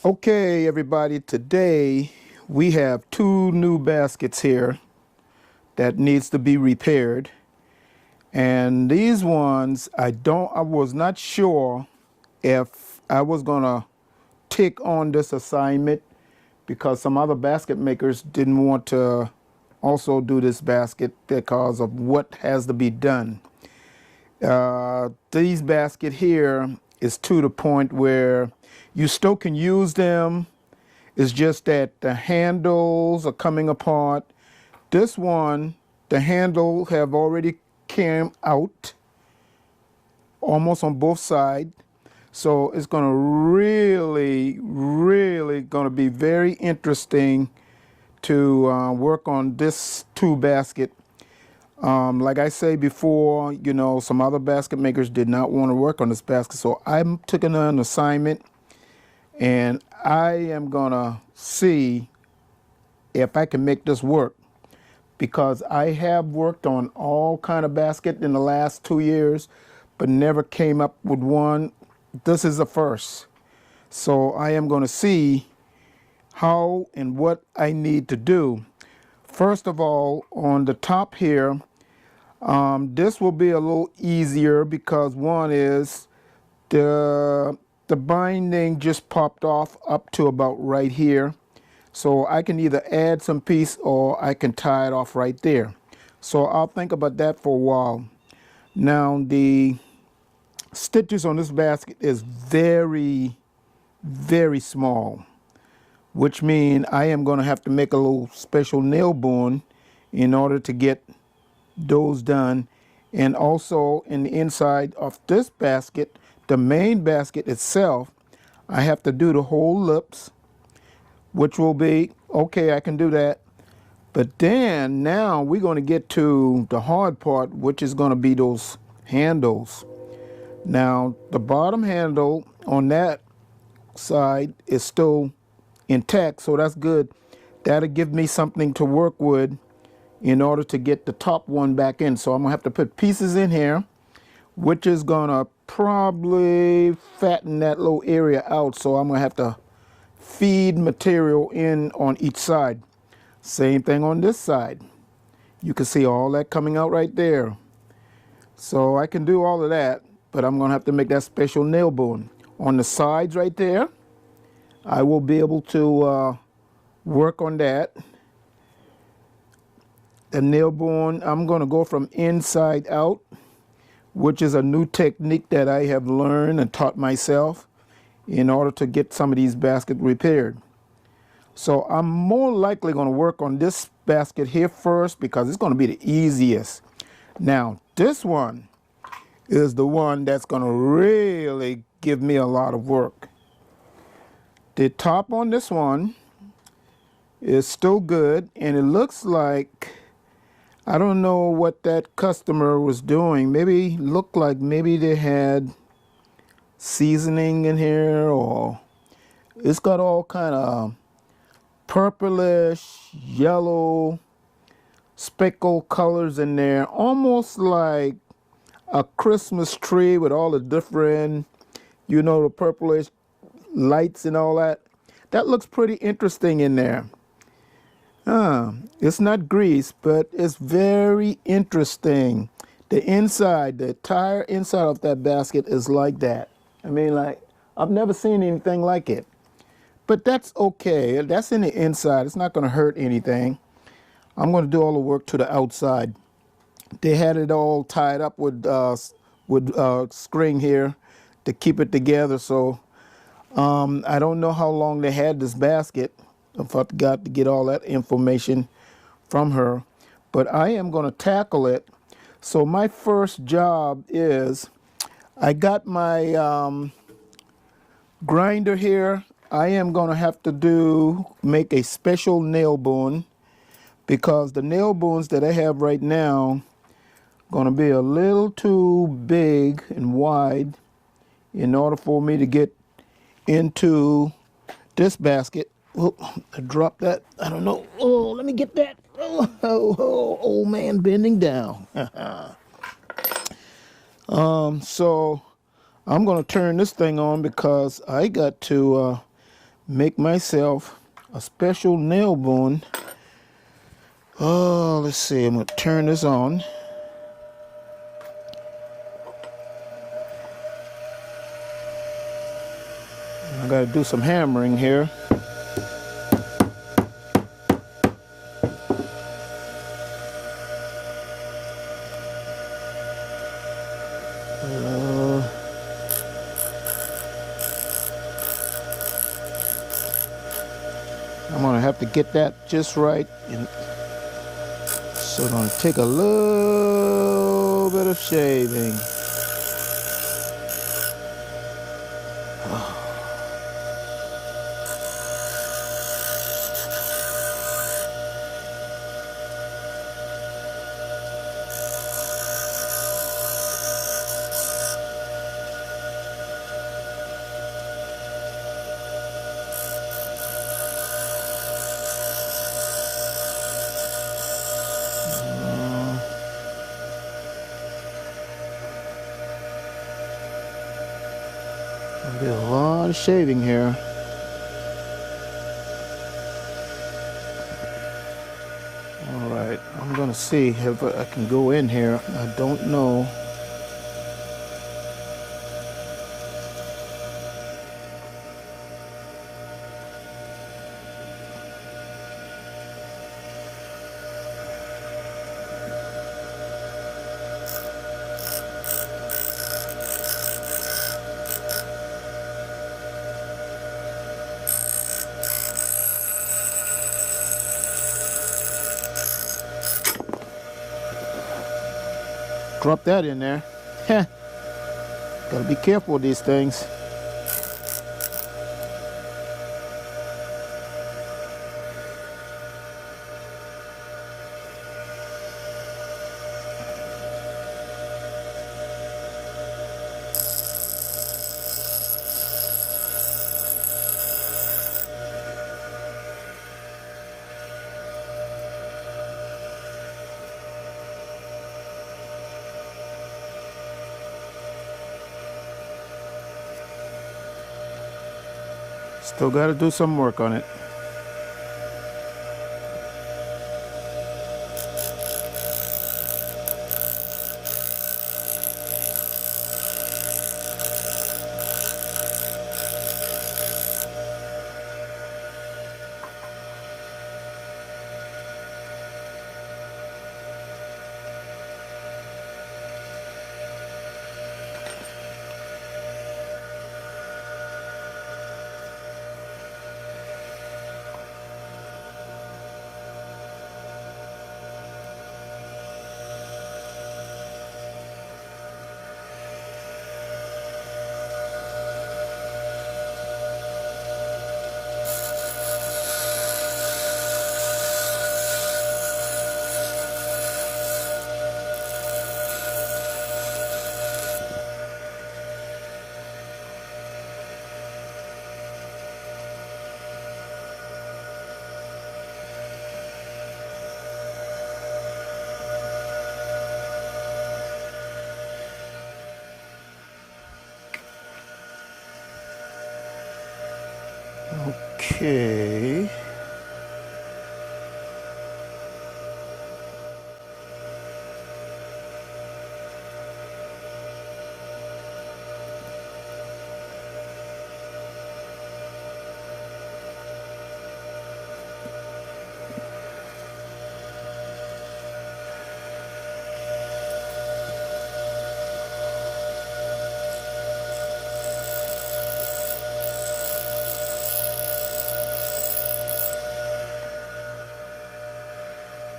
Okay, everybody, today we have two new baskets here that needs to be repaired. And these ones, I was not sure if I was gonna take on this assignment because some other basket makers didn't want to also do this basket because of what has to be done. These basket here is to the point where you still can use them. It's just that the handles are coming apart. This one, the handle have already came out almost on both sides. So it's going to really going to be very interesting to work on this tool basket. Like I say before, you know, some other basket makers did not want to work on this basket. So I'm taking an assignment and I am going to see if I can make this work, because I have worked on all kind of basket in the last 2 years, but never came up with one. This is the first. So I am going to see how and what I need to do. First of all, on the top here, this will be a little easier because one is the binding just popped off up to about right here. So I can either add some piece or I can tie it off right there. So I'll think about that for a while. Now the stitches on this basket is very small, which means I am going to have to make a little special nail bone in order to get those done. And also in the inside of this basket, the main basket itself, I have to do the whole lips, which will be okay. I can do that. But then now we're going to get to the hard part, which is going to be those handles. Now the bottom handle on that side is still intact, so that's good. That'll give me something to work with in order to get the top one back in. So I'm gonna have to put pieces in here, which is gonna probably fatten that little area out. So I'm gonna have to feed material in on each side. Same thing on this side. You can see all that coming out right there. So I can do all of that, but I'm gonna have to make that special nail bone. On the sides right there, I will be able to work on that. The nail bone, I'm gonna go from inside out, which is a new technique that I have learned and taught myself in order to get some of these baskets repaired. So I'm more likely going to work on this basket here first because it's going to be the easiest. Now this one is the one that's going to really give me a lot of work. The top on this one is still good, and it looks like, I don't know what that customer was doing. Maybe looked like maybe they had seasoning in here, or it's got all kind of purplish, yellow, speckled colors in there, almost like a Christmas tree with all the different, you know, the purplish lights and all that. That looks pretty interesting in there. It's not grease, but it's very interesting. The inside, the entire inside of that basket is like that. I mean, like, I've never seen anything like it. But that's okay. That's in the inside. It's not going to hurt anything. I'm going to do all the work to the outside. They had it all tied up with string here to keep it together. So I don't know how long they had this basket. I forgot to get all that information from her. But I am going to tackle it. So my first job is, I got my grinder here. I am going to have to make a special nail bone, because the nail bones that I have right now going to be a little too big and wide in order for me to get into this basket. Oh, I dropped that. I don't know. Oh, let me get that. Oh, old man bending down. So I'm going to turn this thing on because I got to make myself a special nail boon. Oh, let's see, I'm gonna turn this on. I gotta do some hammering here. I'm gonna have to get that just right. So I'm gonna take a little bit of shaving. There's a lot of shaving here. All right, I'm gonna see if I can go in here. I don't know. Drop that in there. Heh. Gotta be careful with these things. Still got to do some work on it. Okay.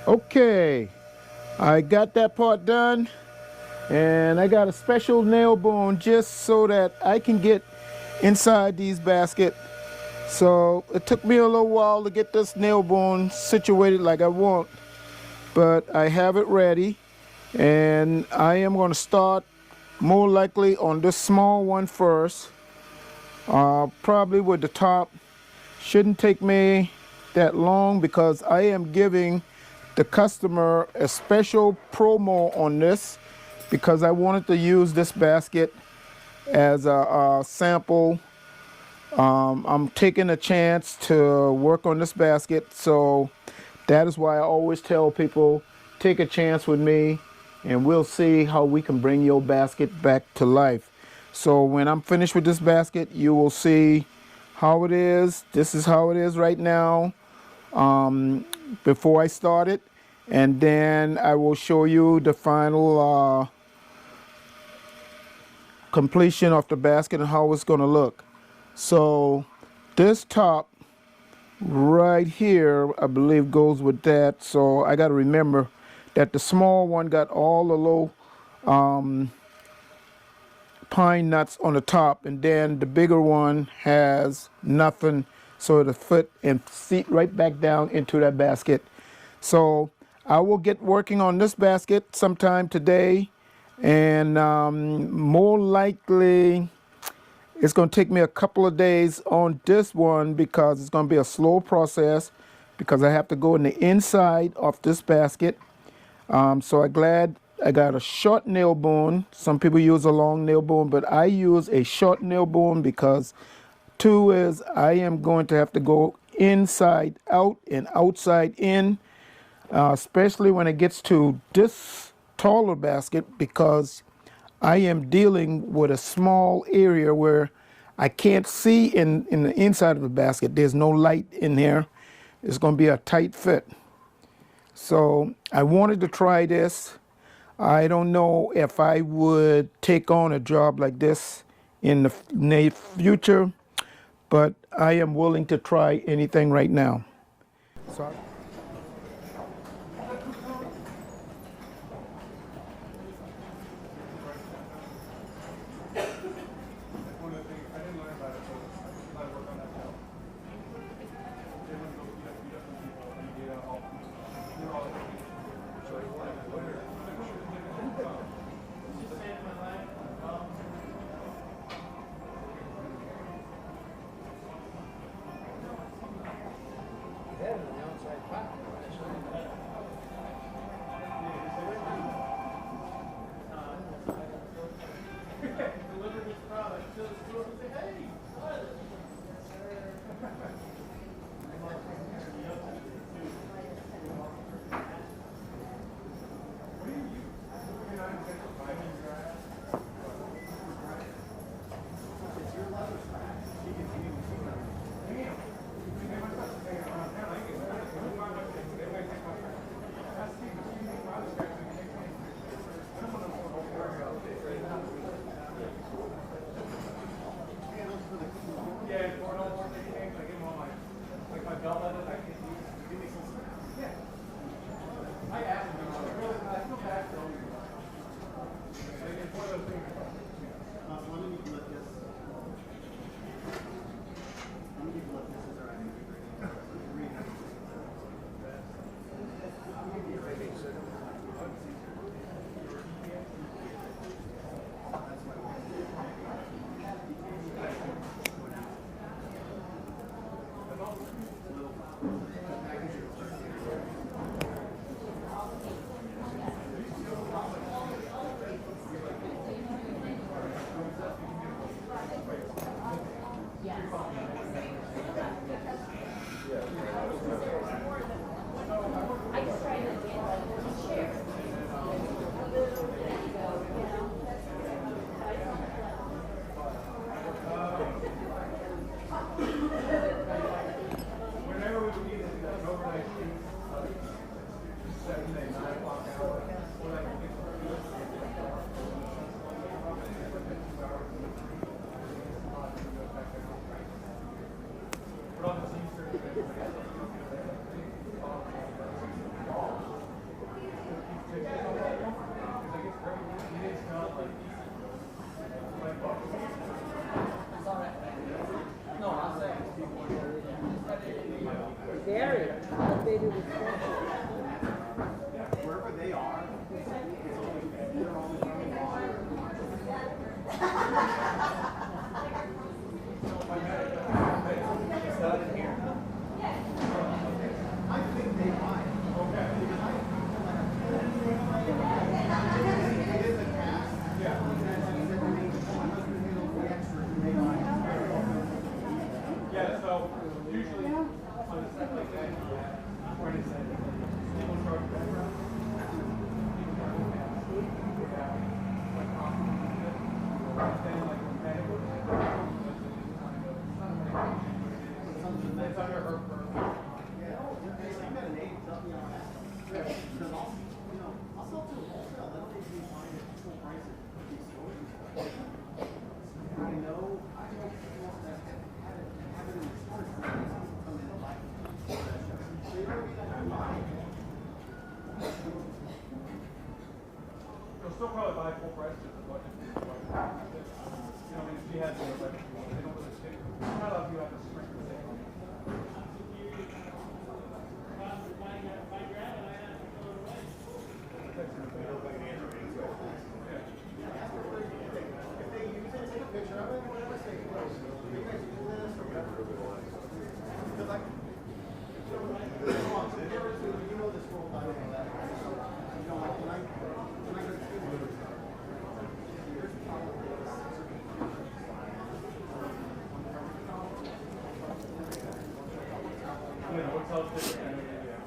Okay, I got that part done, and I got a special nail bone just so that I can get inside these baskets. So it took me a little while to get this nail bone situated like I want, but I have it ready, and I am going to start more likely on this small one first, probably with the top. Shouldn't take me that long because I am giving the customer a special promo on this because I wanted to use this basket as a sample I'm taking a chance to work on this basket, so that is why I always tell people, take a chance with me and we'll see how we can bring your basket back to life. So when I'm finished with this basket, you will see how it is. This is how it is right now, before I start it, and then I will show you the final completion of the basket and how it's going to look. So this top right here, I believe, goes with that. So I got to remember that the small one got all the low pine nuts on the top, and then the bigger one has nothing, so it'll fit and seat right back down into that basket. So I will get working on this basket sometime today, and more likely it's going to take me a couple of days on this one because it's going to be a slow process because I have to go in the inside of this basket. So I'm glad I got a short nail boom. Some people use a long nail boom, but I use a short nail boom because two is I am going to have to go inside out and outside in, especially when it gets to this taller basket, because I am dealing with a small area where I can't see in the inside of the basket. There's no light in there. It's going to be a tight fit. So I wanted to try this. I don't know if I would take on a job like this in the near future, but I am willing to try anything right now. So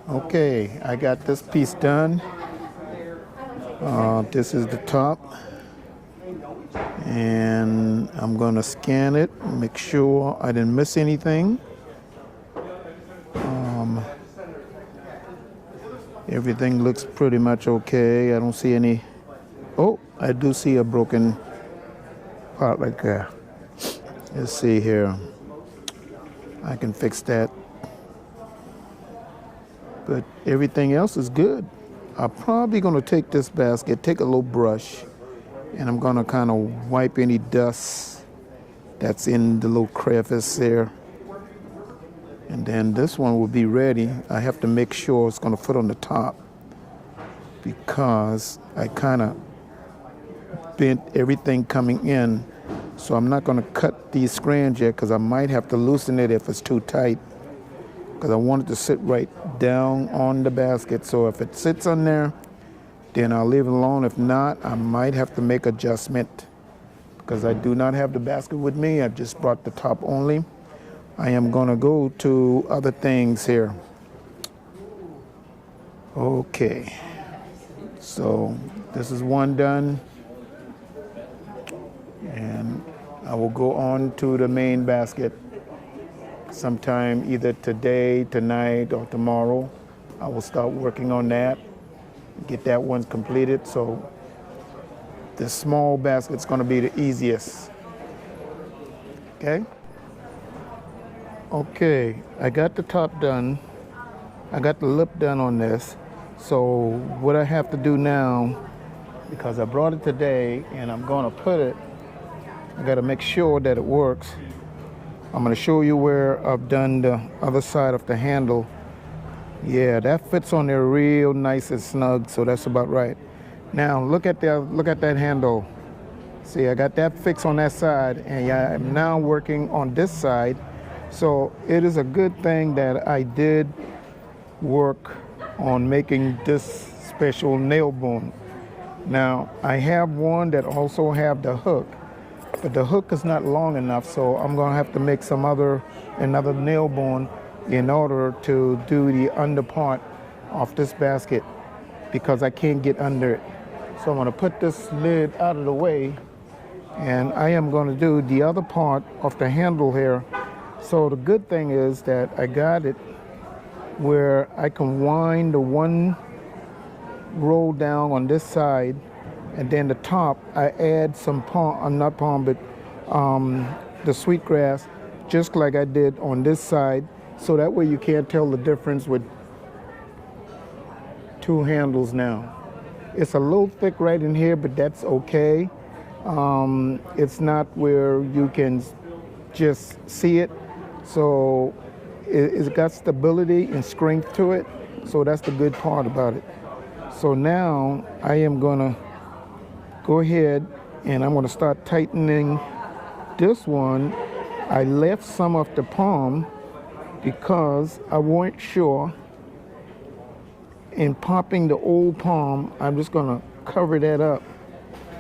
Okay, I got this piece done. This is the top, and I'm gonna scan it, make sure I didn't miss anything. Everything looks pretty much okay. I don't see any. Oh, I do see a broken part like that. Let's see here. I can fix that. But everything else is good. I'm probably gonna take this basket, take a little brush, and I'm gonna kind of wipe any dust that's in the little crevice there. And then this one will be ready. I have to make sure it's gonna fit on the top because I kind of bent everything coming in. So I'm not gonna cut these strands yet because I might have to loosen it if it's too tight, because I want it to sit right down on the basket. So if it sits on there, then I'll leave it alone. If not, I might have to make adjustment because I do not have the basket with me. I've just brought the top only. I am gonna go to other things here. Okay, so this is one done. And I will go on to the main basket sometime either today, tonight, or tomorrow. I will start working on that, get that one completed. So the small basket's gonna be the easiest. Okay? Okay, I got the top done. I got the lip done on this. So what I have to do now, because I brought it today and I'm gonna put it, I gotta make sure that it works. I'm gonna show you where I've done the other side of the handle. Yeah, that fits on there real nice and snug, so that's about right. Now look at that handle. See, I got that fixed on that side, and yeah, I'm now working on this side. So it is a good thing that I did work on making this special nail bone. Now I have one that also have the hook, but the hook is not long enough, so I'm gonna have to make another nail bone in order to do the under part of this basket because I can't get under it. So I'm gonna put this lid out of the way, and I am gonna do the other part of the handle here. So the good thing is that I got it where I can wind the one roll down on this side, and then the top I add some the Sweetgrass, just like I did on this side, so that way you can't tell the difference with two handles now. It's a little thick right in here, but that's okay. It's not where you can just see it. So it's got stability and strength to it. So that's the good part about it. So now I am gonna go ahead and I'm gonna start tightening this one. I left some of the palm because I weren't sure. In popping the old palm, I'm just gonna cover that up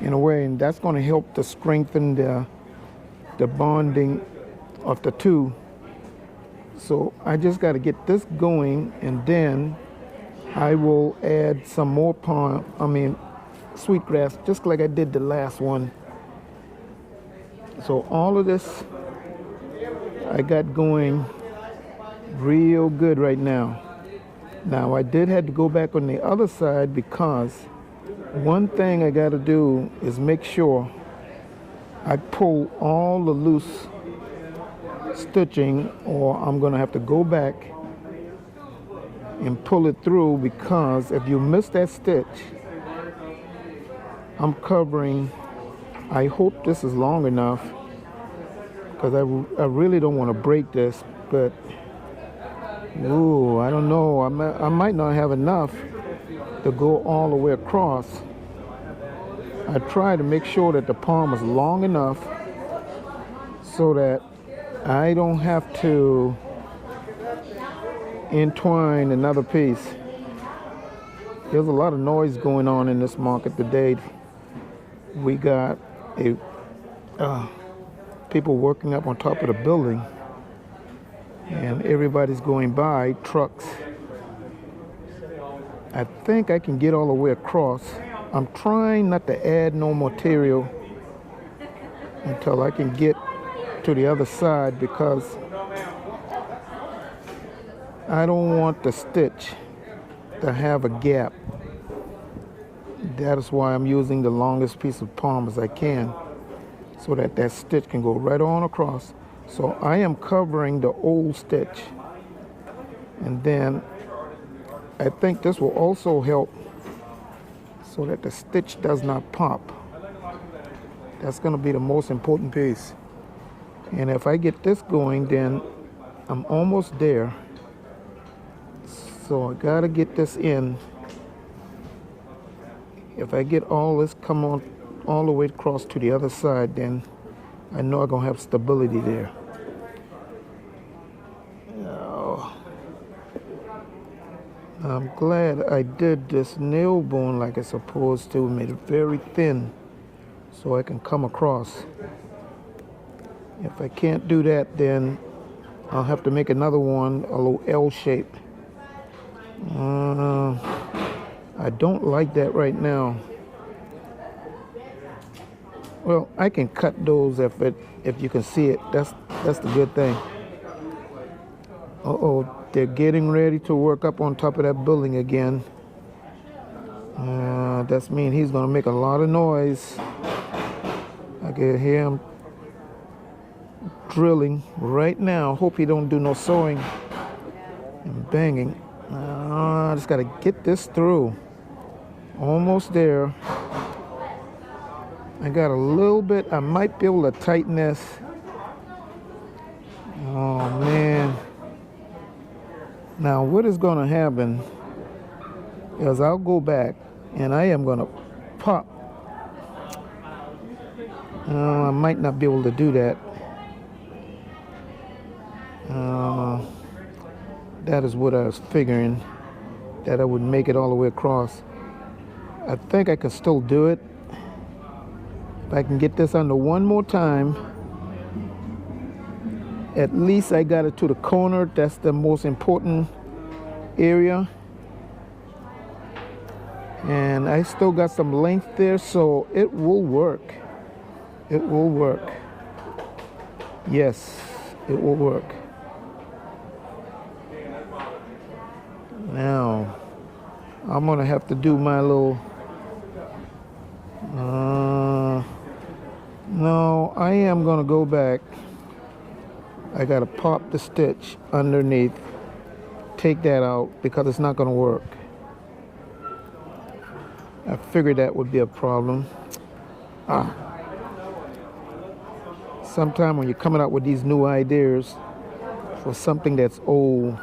in a way, and that's gonna help to strengthen the bonding of the two. So I just got to get this going, and then I will add some more Sweetgrass, just like I did the last one. So all of this I got going real good right now. Now I did have to go back on the other side because one thing I got to do is make sure I pull all the loose stitching, or I'm gonna have to go back and pull it through, because if you miss that stitch, I'm covering. I hope this is long enough because I really don't want to break this, but ooh, I don't know. I might not have enough to go all the way across. I try to make sure that the palm is long enough so that I don't have to entwine another piece. There's a lot of noise going on in this market today. We got people working up on top of the building, and everybody's going by, trucks. I think I can get all the way across. I'm trying not to add no material until I can get to the other side because I don't want the stitch to have a gap. That is why I'm using the longest piece of palm as I can so that that stitch can go right on across. So I am covering the old stitch, and then I think this will also help so that the stitch does not pop. That's going to be the most important piece. And if I get this going, then I'm almost there. So I got to get this in. If I get all this come on all the way across to the other side, then I know I'm going to have stability there. I'm glad I did this nail bone like it's supposed to, made it very thin so I can come across. If I can't do that, then I'll have to make another one, a little L shape. I don't like that right now. Well, I can cut those if you can see it. That's the good thing. Uh-oh, they're getting ready to work up on top of that building again. That's mean he's gonna make a lot of noise. I can hear him drilling right now. Hope he don't do no sewing and banging. I just gotta get this through. Almost there. I got a little bit. I might be able to tighten this. Oh man. Now what is gonna happen is I'll go back and I am gonna pop. I might not be able to do that. That is what I was figuring, that I would make it all the way across. I think I can still do it. If I can get this under one more time, at least I got it to the corner. That's the most important area. And I still got some length there, so it will work. It will work. Yes, it will work. Now, I'm gonna have to do my little, no, I am gonna go back. I gotta pop the stitch underneath, take that out because it's not gonna work. I figured that would be a problem. Sometime when you're coming out with these new ideas for something that's old.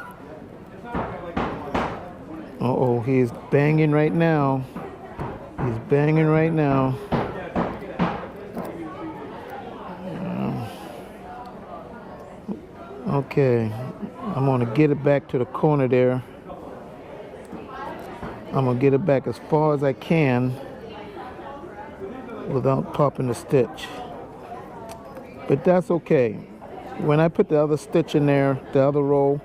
Uh-oh, he's banging right now. He's banging right now. Okay, I'm gonna get it back to the corner there. I'm gonna get it back as far as I can without popping the stitch. But that's okay. When I put the other stitch in there, the other row,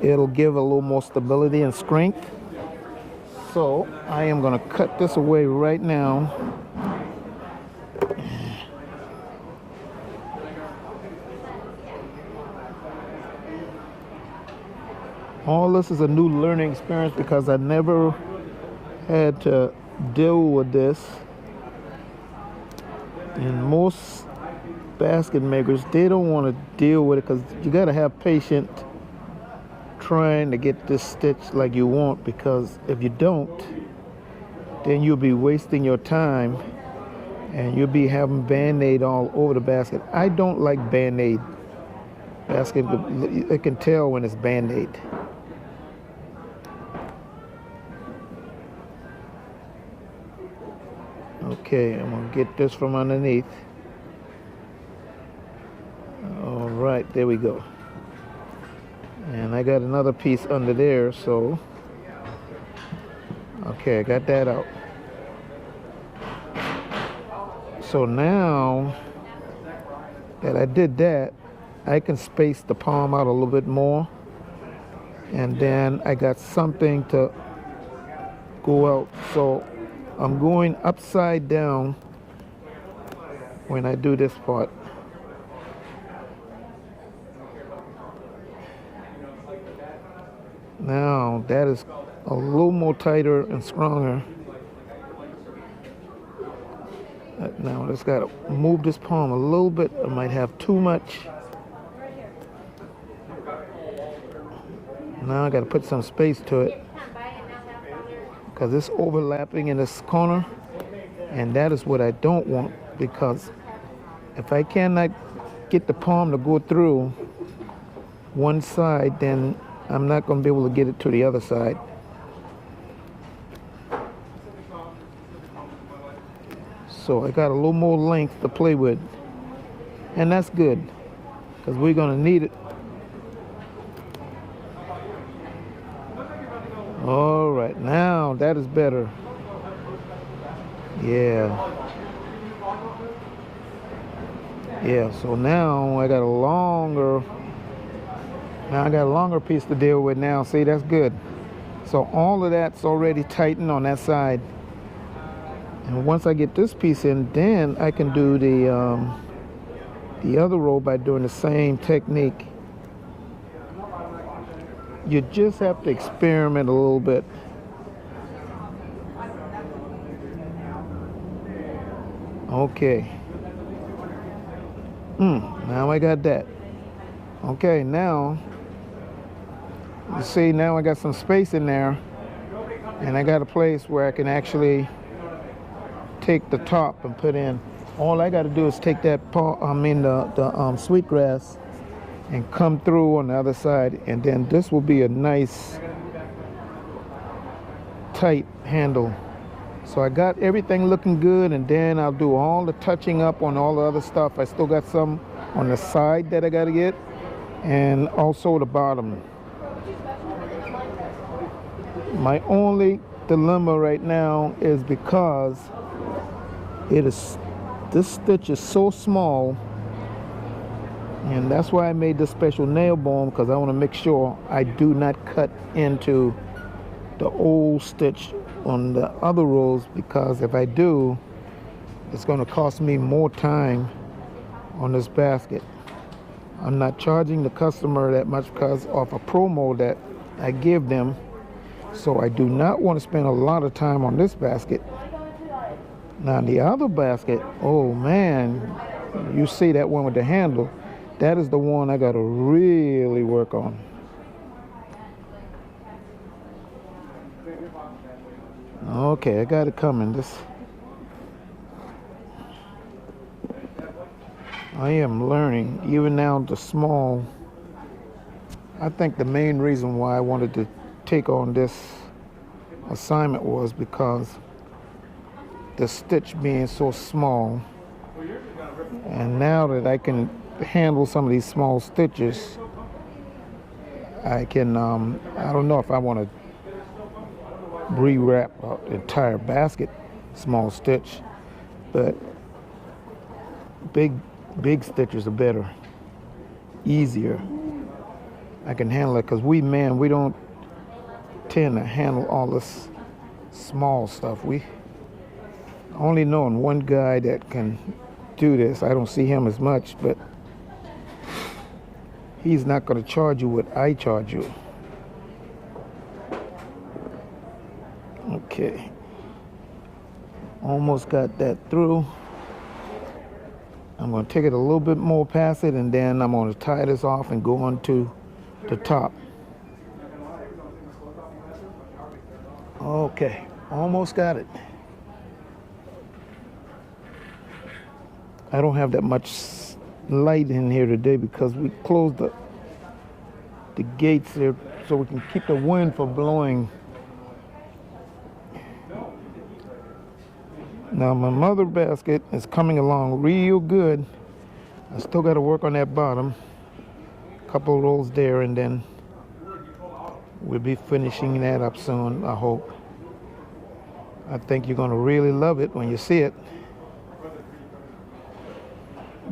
it'll give a little more stability and strength. So I am gonna cut this away right now. All this is a new learning experience because I never had to deal with this. And most basket makers, they don't want to deal with it because you got to have patience trying to get this stitch like you want, because if you don't, then you'll be wasting your time and you'll be having Band-Aid all over the basket. I don't like Band-Aid basket. It can tell when it's Band-Aid. Okay, I'm gonna get this from underneath. All right, there we go. And I got another piece under there, so okay, I got that out. So now that I did that, I can space the palm out a little bit more, and then I got something to go out. So I'm going upside down when I do this part. Now that is a little more tighter and stronger. Now I just got to move this palm a little bit. I might have too much. Now I got to put some space to it because it's overlapping in this corner, and that is what I don't want, because if I cannot get the palm to go through one side, then I'm not going to be able to get it to the other side. So I got a little more length to play with, and that's good because we're going to need it. All right, now that is better. Yeah, so now I got a longer piece to deal with now. See, that's good. So all of that's already tightened on that side. And once I get this piece in, then I can do the other row by doing the same technique. You just have to experiment a little bit. Okay. Now I got that. Okay, now you see, now I got some space in there, and I got a place where I can actually take the top and put in. All I got to do is take that sweetgrass and come through on the other side, and then this will be a nice tight handle. So I got everything looking good, and then I'll do all the touching up on all the other stuff. I still got some on the side that I got to get, and also the bottom. My only dilemma right now is because this stitch is so small, and that's why I made this special nail bomb, because I want to make sure I do not cut into the old stitch on the other rows, because if I do, it's going to cost me more time on this basket. I'm not charging the customer that much because of a promo that I give them, so I do not want to spend a lot of time on this basket. Now the other basket, oh man, you see that one with the handle, that is the one I got to really work on. Okay, I got it coming. I am learning, even now the small. I think the main reason why I wanted to take on this assignment was because the stitch being so small, and now that I can handle some of these small stitches, I can I don't know if I want to rewrap an entire basket small stitch, but big stitches are better, easier. I can handle it because we don't tend to handle all this small stuff. We only knowing one guy that can do this. I don't see him as much, but he's not going to charge you what I charge you. Okay, almost got that through. I'm going to take it a little bit more past it, and then I'm going to tie this off and go on to the top. Okay, almost got it. I don't have that much light in here today because we closed the gates there so we can keep the wind from blowing. Now my mother basket is coming along real good. I still got to work on that bottom. A couple of rolls there, and then we'll be finishing that up soon, I hope. I think you're going to really love it when you see it.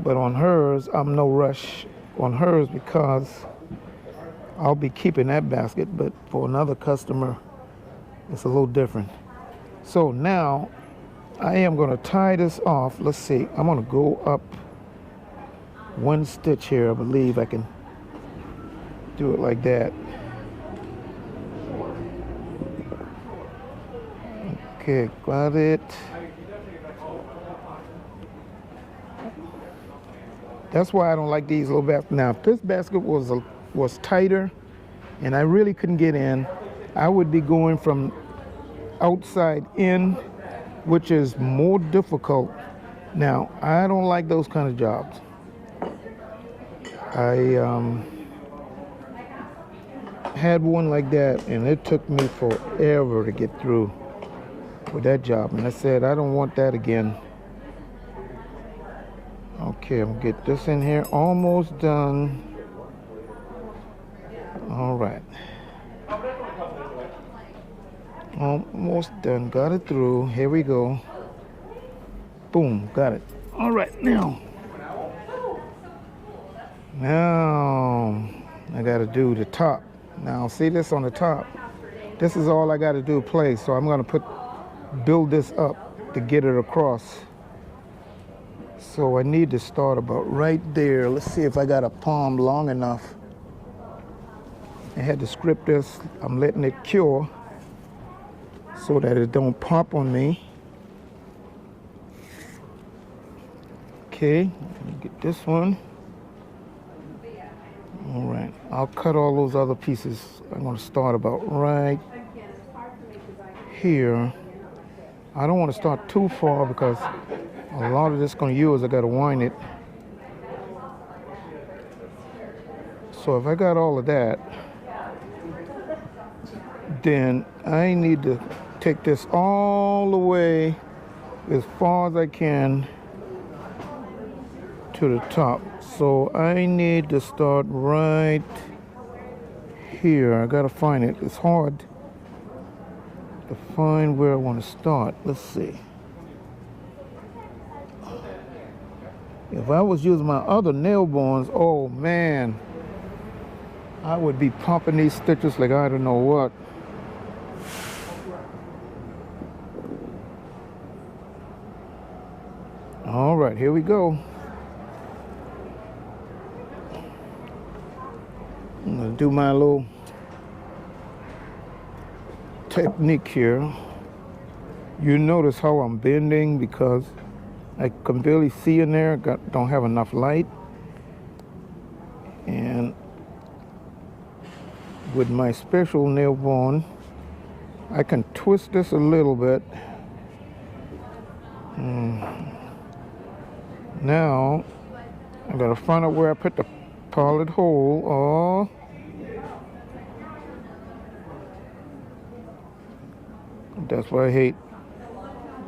But on hers, I'm no rush on hers because I'll be keeping that basket, but for another customer, it's a little different. So now I am going to tie this off. Let's see. I'm going to go up one stitch here. I believe I can do it like that. Okay, got it. That's why I don't like these little baskets. Now, if this basket was tighter and I really couldn't get in, I would be going from outside in, which is more difficult. Now, I don't like those kind of jobs. I had one like that, and it took me forever to get through with that job. And I said, I don't want that again. Okay, I'm gonna get this in here. Almost done. All right. Almost done. Got it through. Here we go. Boom. Got it. All right. Now I got to do the top. Now see this on the top. This is all I got to do place. So I'm going to build this up to get it across. So I need to start about right there. Let's see if I got a palm long enough. I had to script this. I'm letting it cure so that it don't pop on me. Okay, let me get this one. All right, I'll cut all those other pieces. I'm going to start about right here. I don't want to start too far because a lot of this going to use, I got to wind it. So if I got all of that, then I need to take this all the way as far as I can to the top. So I need to start right here. I gotta find it. It's hard to find where I want to start. Let's see. If I was using my other nail bones, oh man, I would be pumping these stitches like I don't know what. All right, here we go. I'm gonna do my little technique here. You notice how I'm bending because I can barely see in there. Don't have enough light. And with my special nail bone, I can twist this a little bit. Now I gotta find out where I put the pilot hole. Oh, that's what I hate.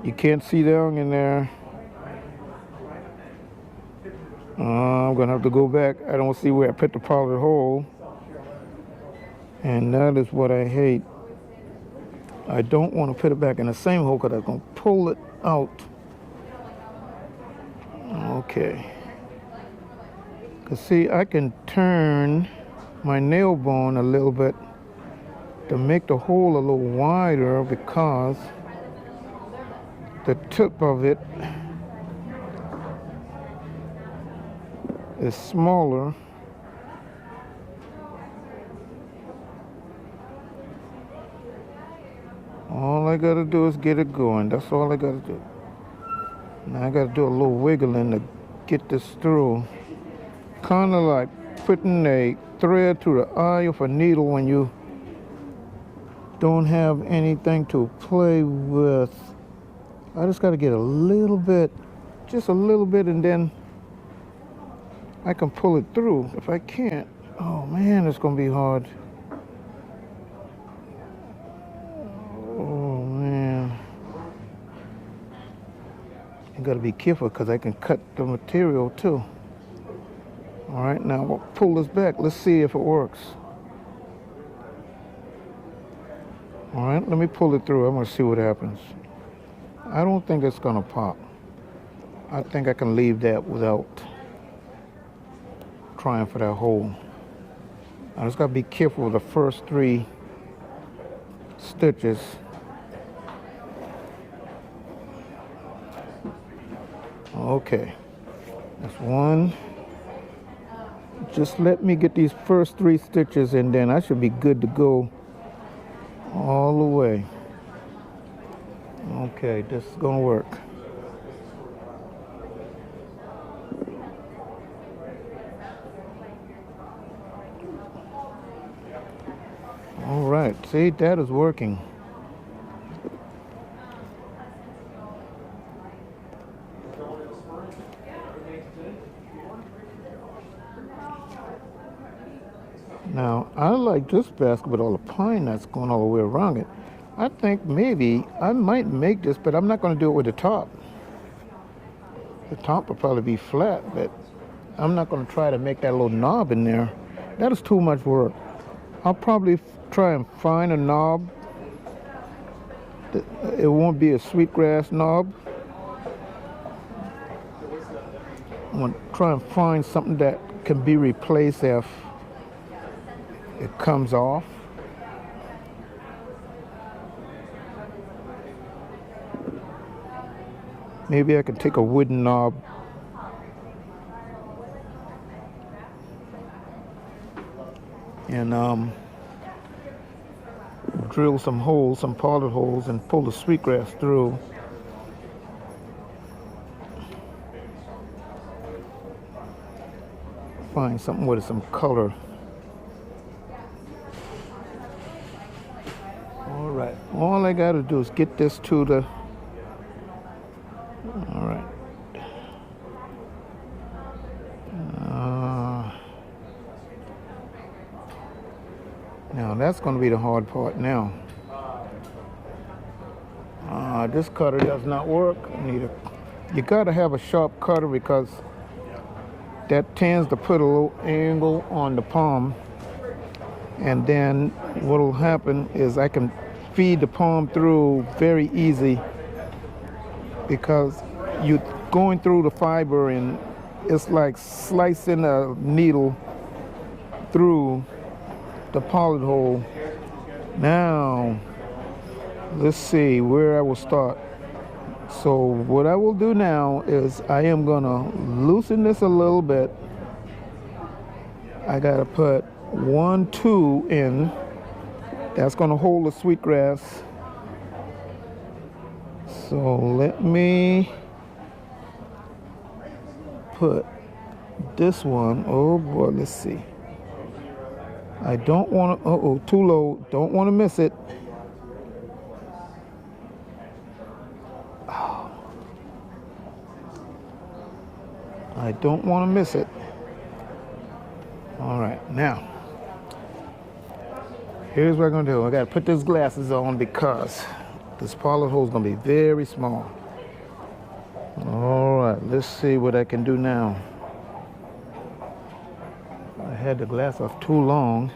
You can't see down in there. I'm gonna have to go back. I don't see where I put the pilot hole, and that is what I hate. I don't want to put it back in the same hole because I'm gonna pull it out. Okay. Cause see, I can turn my nail bone a little bit to make the hole a little wider because the tip of it is smaller. All I gotta do is get it going. That's all I gotta do. Now I gotta do a little wiggling to get this through. Kind of like putting a thread through the eye of a needle when you don't have anything to play with. I just got to get a little bit just a little bit, and then I can pull it through. If I can't, oh man, it's gonna be hard. Oh man, you gotta be careful because I can cut the material too. All right, now we'll pull this back. Let's see if it works. All right, let me pull it through. I'm gonna see what happens. I don't think it's gonna pop. I think I can leave that without trying for that hole. I just gotta be careful with the first 3 stitches. Okay, that's one. Just let me get these first 3 stitches and then I should be good to go all the way. Okay, this is gonna work. All right, see, that is working. Now, I like this basket with all the pine that's going all the way around it. I think maybe I might make this, but I'm not going to do it with the top. The top will probably be flat, but I'm not going to try to make that little knob in there. That is too much work. I'll probably try and find a knob. It won't be a sweetgrass knob. I'm going to try and find something that can be replaced if it comes off. Maybe I can take a wooden knob and drill some holes, some polished holes, and pull the sweetgrass through. Find something with some color. All right, all I got to do is get this to the, all right. Now that's going to be the hard part now. This cutter does not work. You got to have a sharp cutter because that tends to put a little angle on the palm. And then what will happen is I can feed the palm through very easy because you're going through the fiber and it's like slicing a needle through the polished hole. Now, let's see where I will start. So what I will do now is I am gonna loosen this a little bit. I gotta put 1, 2 in. That's gonna hold the sweetgrass. So let me put this one. Oh boy, let's see. I don't want to, uh-oh, too low. Don't want to miss it. Oh. I don't want to miss it. All right, now, here's what I'm going to do. I got to put these glasses on because this polished hole is going to be very small. All right, let's see what I can do now. I had the glass off too long.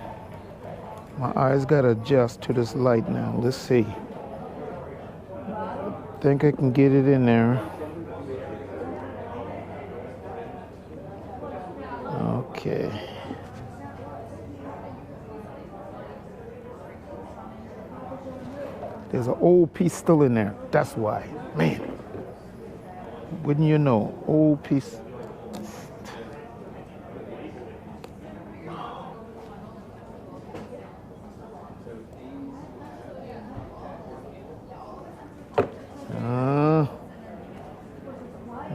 My eyes got to adjust to this light now. Let's see. I think I can get it in there. Okay. There's an old piece still in there. That's why. Man, wouldn't you know, old piece.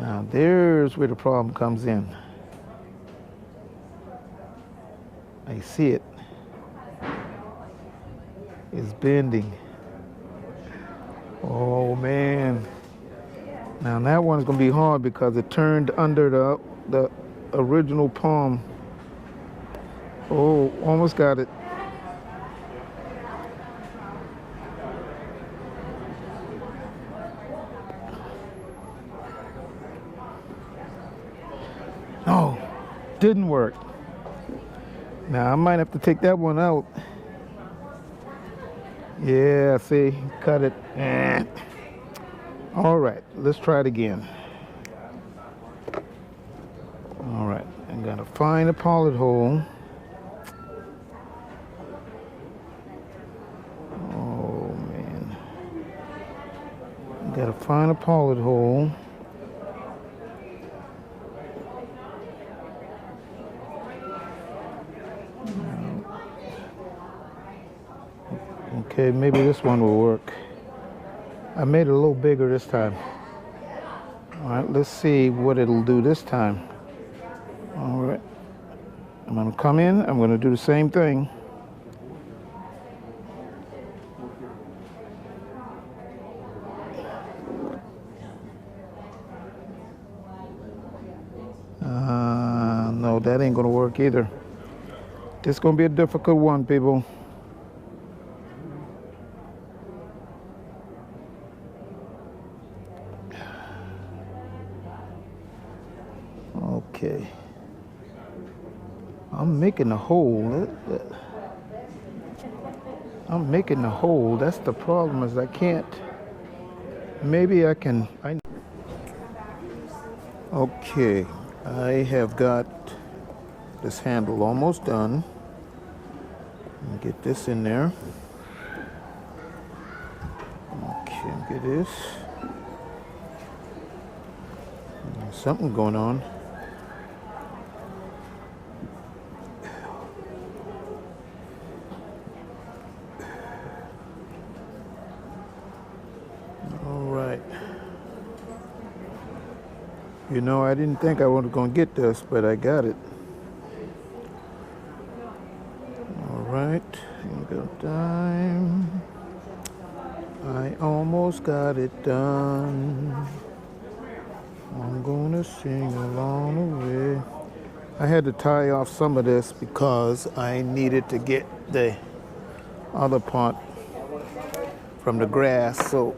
Now there's where the problem comes in. I see it. It's bending. Oh man. Now that one's gonna be hard because it turned under the original palm. Oh, almost got it. No, didn't work. Now I might have to take that one out. Yeah, see, cut it. All right, let's try it again. All right, I'm gonna find a pollet hole. Oh man, gotta find a pollet hole. Okay, maybe this one will work. I made it a little bigger this time. All right, let's see what it'll do this time. All right, I'm gonna come in, I'm gonna do the same thing. No, that ain't gonna work either. This is gonna be a difficult one, people. Okay. I'm making a hole. I'm making a hole. That's the problem, is I can't. Maybe I can. Okay, I have got this handle almost done. Let me get this in there. Okay, get this. There's something going on. You know, I didn't think I was going to get this, but I got it. All right, got time. I almost got it done. I'm going to sing along the way. I had to tie off some of this because I needed to get the other part from the grass. So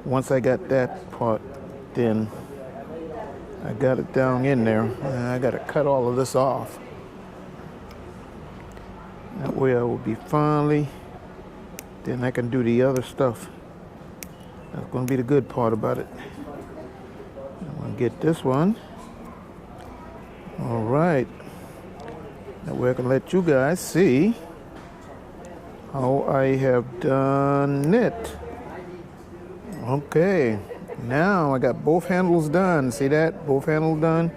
once I got that part, then I got it down in there, and I got to cut all of this off. That way I will be finally, then I can do the other stuff. That's going to be the good part about it. I'm going to get this one. All right. That way I can let you guys see how I have done it. Okay. Now I got both handles done. See that? Both handles done.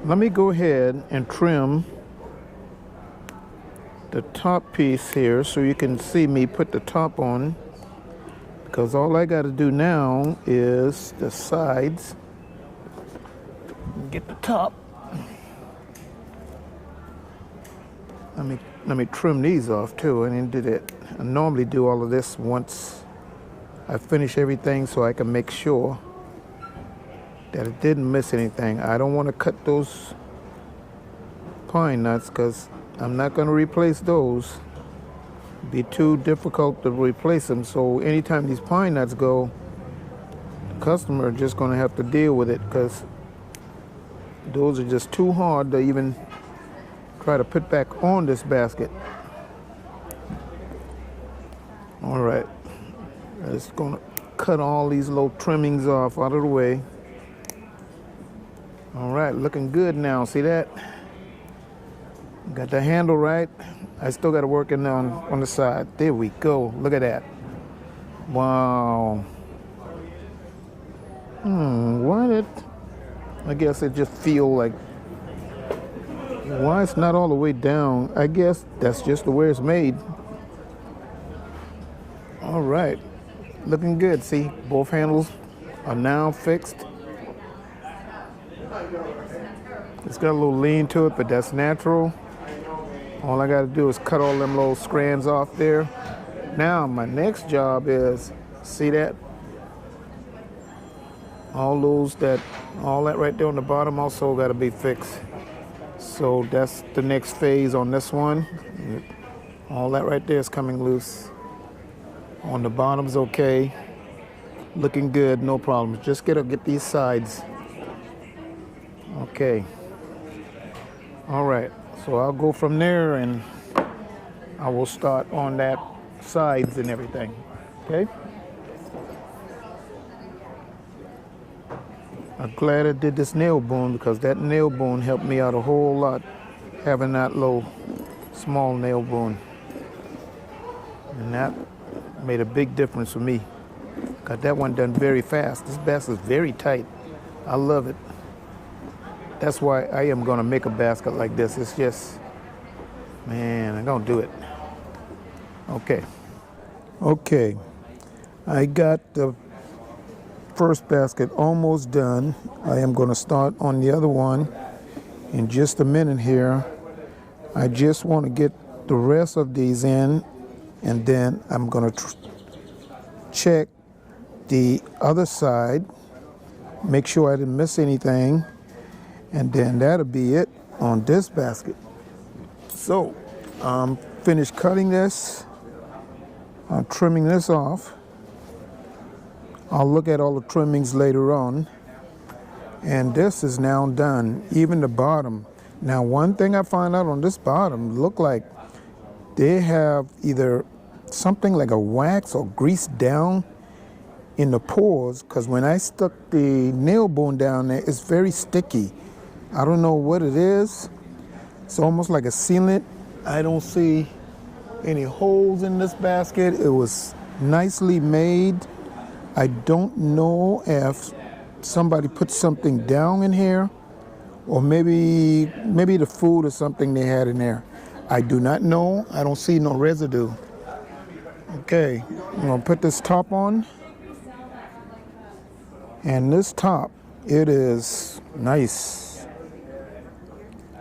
Let me go ahead and trim the top piece here so you can see me put the top on, because all I got to do now is the sides. Get the top. Let me trim these off too. I didn't do that. I normally do all of this once I finish everything so I can make sure that it didn't miss anything. I don't want to cut those pine nuts because I'm not going to replace those. It'd be too difficult to replace them. So anytime these pine nuts go, the customer is just going to have to deal with it, because those are just too hard to even try to put back on this basket. All right. Just gonna cut all these little trimmings off out of the way. All right, looking good now. See that? Got the handle right. I still got to work in on the side. There we go. Look at that. Wow. Why did? I guess it just feel like. Why it's not all the way down? I guess that's just the way it's made. All right. Looking good. See, both handles are now fixed. It's got a little lean to it, but that's natural. All I got to do is cut all them little strands off there. Now my next job is, see that? All that right there on the bottom also got to be fixed. So that's the next phase on this one. All that right there is coming loose. On the bottom's okay. Looking good, no problem. Just get these sides. Okay. All right. So I'll go from there and I will start on that sides and everything. Okay. I'm glad I did this nail boom because that nail boom helped me out a whole lot, having that little small nail boom. And that made a big difference for me. Got that one done very fast. This basket is very tight. I love it. That's why I am gonna make a basket like this. It's just, man, I'm gonna do it. Okay. Okay. I got the first basket almost done. I am gonna start on the other one in just a minute here. I just want to get the rest of these in, and then I'm gonna check the other side, make sure I didn't miss anything, and then that'll be it on this basket. So I'm finished cutting this. I'm trimming this off. I'll look at all the trimmings later on. And this is now done, even the bottom. Now, one thing I find out on this bottom, look like they have either something like a wax or grease down in the pores, because when I stuck the nail bone down there, it's very sticky. I don't know what it is. It's almost like a sealant. I don't see any holes in this basket. It was nicely made. I don't know if somebody put something down in here, or maybe the food or something they had in there. I do not know. I don't see no residue. Okay, I'm gonna put this top on. And this top, it is nice.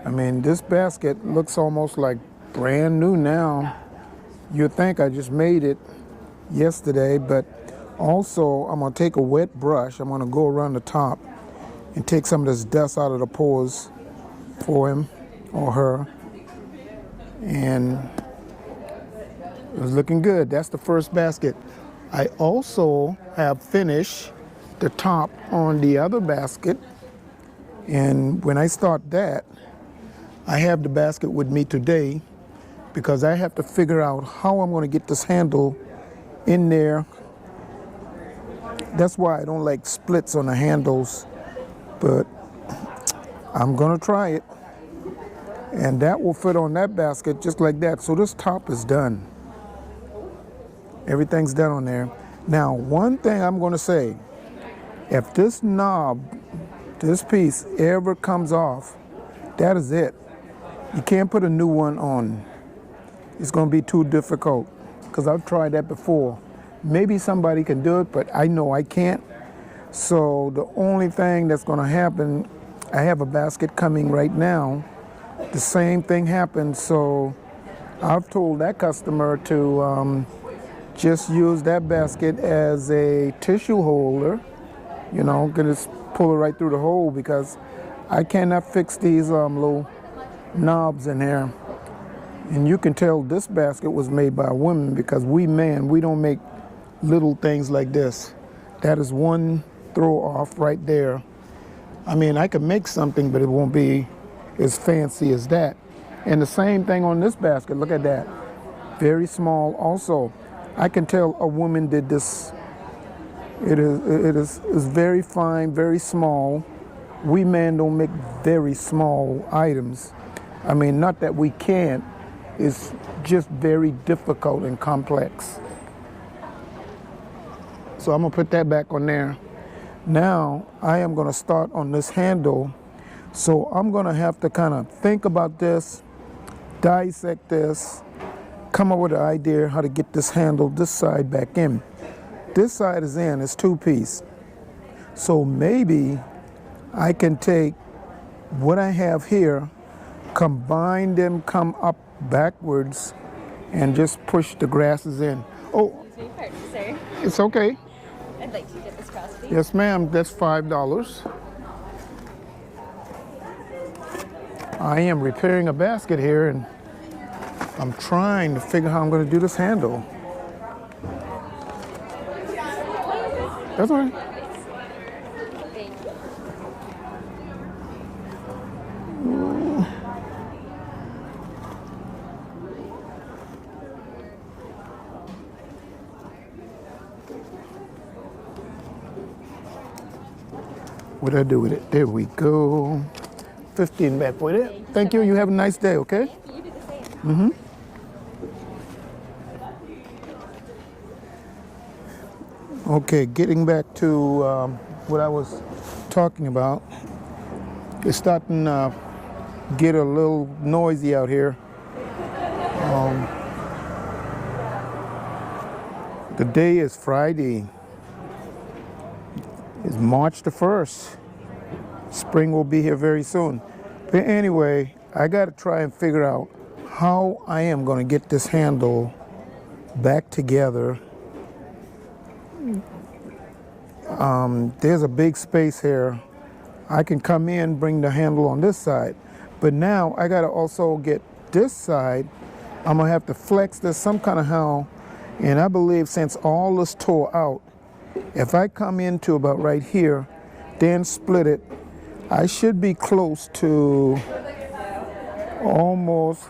I mean, this basket looks almost like brand new now. You'd think I just made it yesterday, but also I'm gonna take a wet brush. I'm gonna go around the top and take some of this dust out of the pores for him or her. And it's looking good. That's the first basket. I also have finished the top on the other basket. And when I start that, I have the basket with me today because I have to figure out how I'm going to get this handle in there. That's why I don't like splits on the handles, but I'm going to try it. And that will fit on that basket just like that. So this top is done. Everything's done on there. Now, one thing I'm going to say, if this knob, this piece ever comes off, that is it. You can't put a new one on. It's going to be too difficult because I've tried that before. Maybe somebody can do it, but I know I can't. So the only thing that's going to happen, I have a basket coming right now. The same thing happened, so I've told that customer to just use that basket as a tissue holder. You know, gonna just pull it right through the hole because I cannot fix these little knobs in here. And you can tell this basket was made by a woman because we don't make little things like this. That is one throw off right there. I mean, I could make something, but it won't be as fancy as that. And the same thing on this basket. Look at that. Very small also. I can tell a woman did this. It is very fine, very small. We men don't make very small items. I mean, not that we can't. It's just very difficult and complex. So I'm gonna put that back on there. Now I am gonna start on this handle. So I'm gonna have to kind of think about this, dissect this, come up with an idea how to get this handle, this side back in. This side is in, it's two-piece. So maybe I can take what I have here, combine them, come up backwards, and just push the grasses in. Oh, Sorry. it's okay. I I'd like to get this cross, please. Yes, ma'am. That's $5. I am repairing a basket here, and I'm trying to figure out how I'm going to do this handle. That's all right. Thank you. What did I do with it? There we go. 15 back with it. Thank you. You have a nice day, okay? You do the same. Okay, getting back to what I was talking about. It's starting to get a little noisy out here. The day is Friday. It's March the 1st. Spring will be here very soon. But anyway, I got to try and figure out how I am going to get this handle back together. There's a big space here. I can come in, bring the handle on this side. But now I got to also get this side. I'm going to have to flex this some kind of how. And I believe since all this tore out, if I come into about right here, then split it, I should be close to almost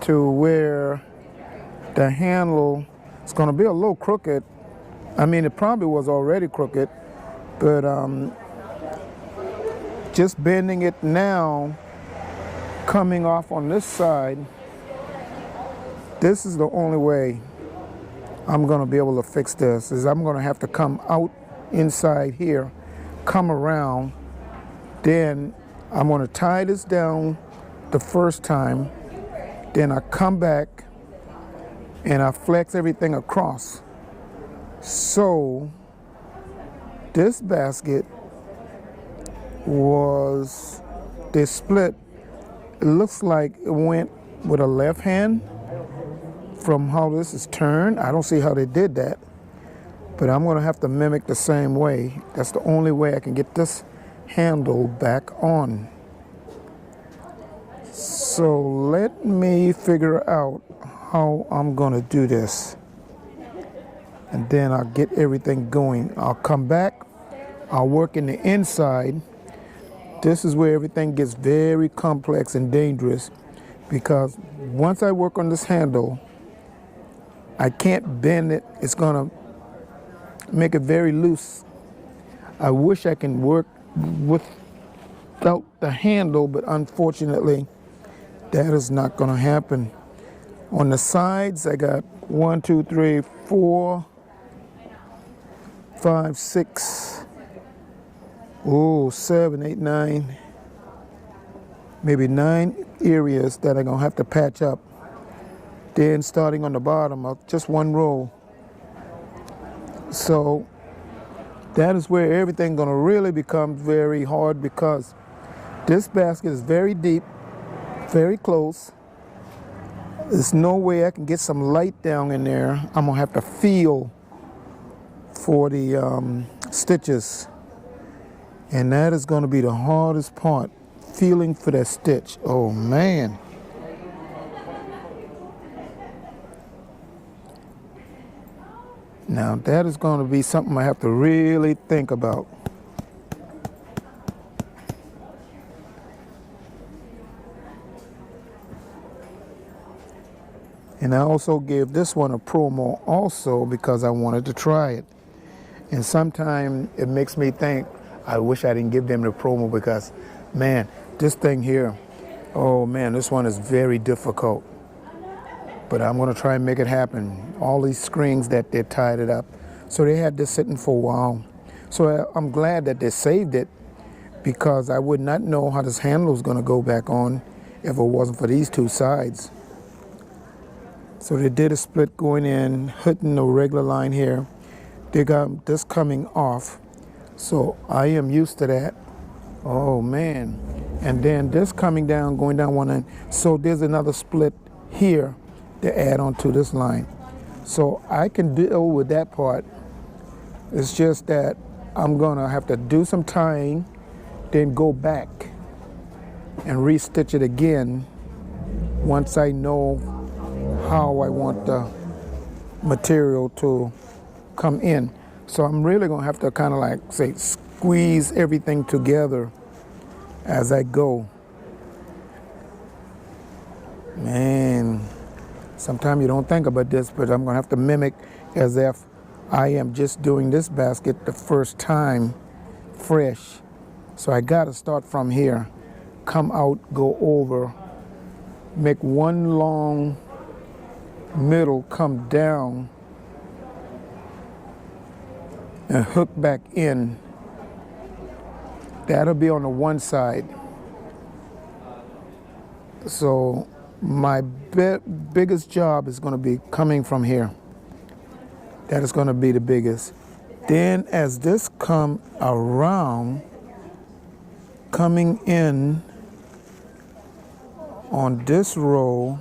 to where the handle is going to be a little crooked. I mean, it probably was already crooked, but just bending it now, coming off on this side, this is the only way I'm going to be able to fix this, is I'm going to have to come out inside here, come around, then I'm going to tie this down the first time, then I come back and I flex everything across. So this basket was, they split, it looks like it went with a left hand from how this is turned. I don't see how they did that, but I'm going to have to mimic the same way. That's the only way I can get this handle back on. So let me figure out how I'm going to do this, and then I'll get everything going. I'll come back, I'll work in the inside. This is where everything gets very complex and dangerous, because once I work on this handle, I can't bend it. It's going to make it very loose. I wish I can work without the handle, but unfortunately, that is not going to happen. On the sides, I got 1, 2, 3, 4, 5, 6, 7, 8, 9, maybe 9 areas that I'm going to have to patch up. Then starting on the bottom of just one row. So that is where everything going to really become very hard, because this basket is very deep, very close. There's no way I can get some light down in there. I'm going to have to feel for the stitches. And that is going to be the hardest part, feeling for that stitch. Oh man. Now that is going to be something I have to really think about. And I also gave this one a promo also because I wanted to try it. And sometimes it makes me think, I wish I didn't give them the promo, because, man, this thing here, oh man, this one is very difficult. But I'm going to try and make it happen. All these screens that they tied it up. So they had this sitting for a while. So I'm glad that they saved it, because I would not know how this handle is going to go back on if it wasn't for these two sides. So they did a split going in, hitting the regular line here. They got this coming off. So I am used to that. Oh man. And then this coming down, going down one end. So there's another split here to add on to this line. So I can deal with that part, It's just that I'm gonna have to do some tying, then go back and restitch it again once I know how I want the material to come in. So I'm really gonna have to kind of like say squeeze everything together as I go. Man, sometimes you don't think about this, but I'm gonna have to mimic as if I am just doing this basket the first time fresh. So I gotta start from here, come out, go over, make one long middle, come down, and hook back in. That'll be on the one side. So my biggest job is going to be coming from here. That is going to be the biggest. Then as this come around, coming in on this row,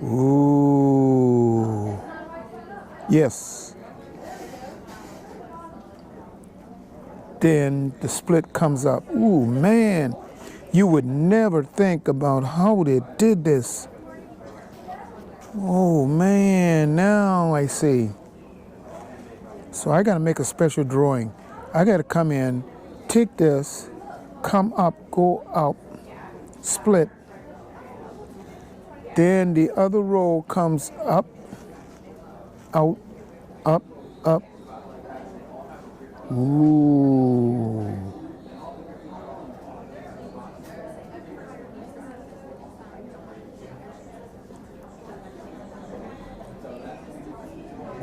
ooh, yes. Then the split comes up. Ooh, man, you would never think about how they did this. Oh man, now I see. So I gotta make a special drawing. I gotta come in, take this, come up, go out, split. Then the other row comes up, out, up, up. Ooh.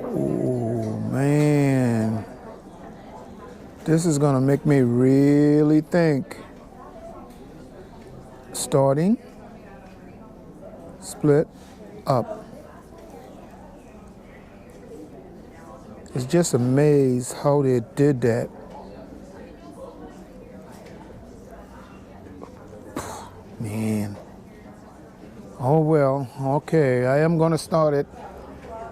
Oh man. This is gonna make me really think. Starting, split, up. It's just amazed how they did that. Man. Oh well, okay, I am gonna start it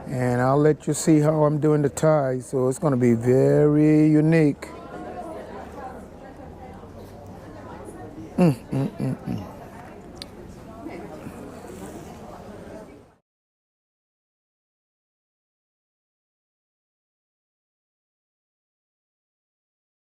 and I'll let you see how I'm doing the tie. So it's gonna be very unique.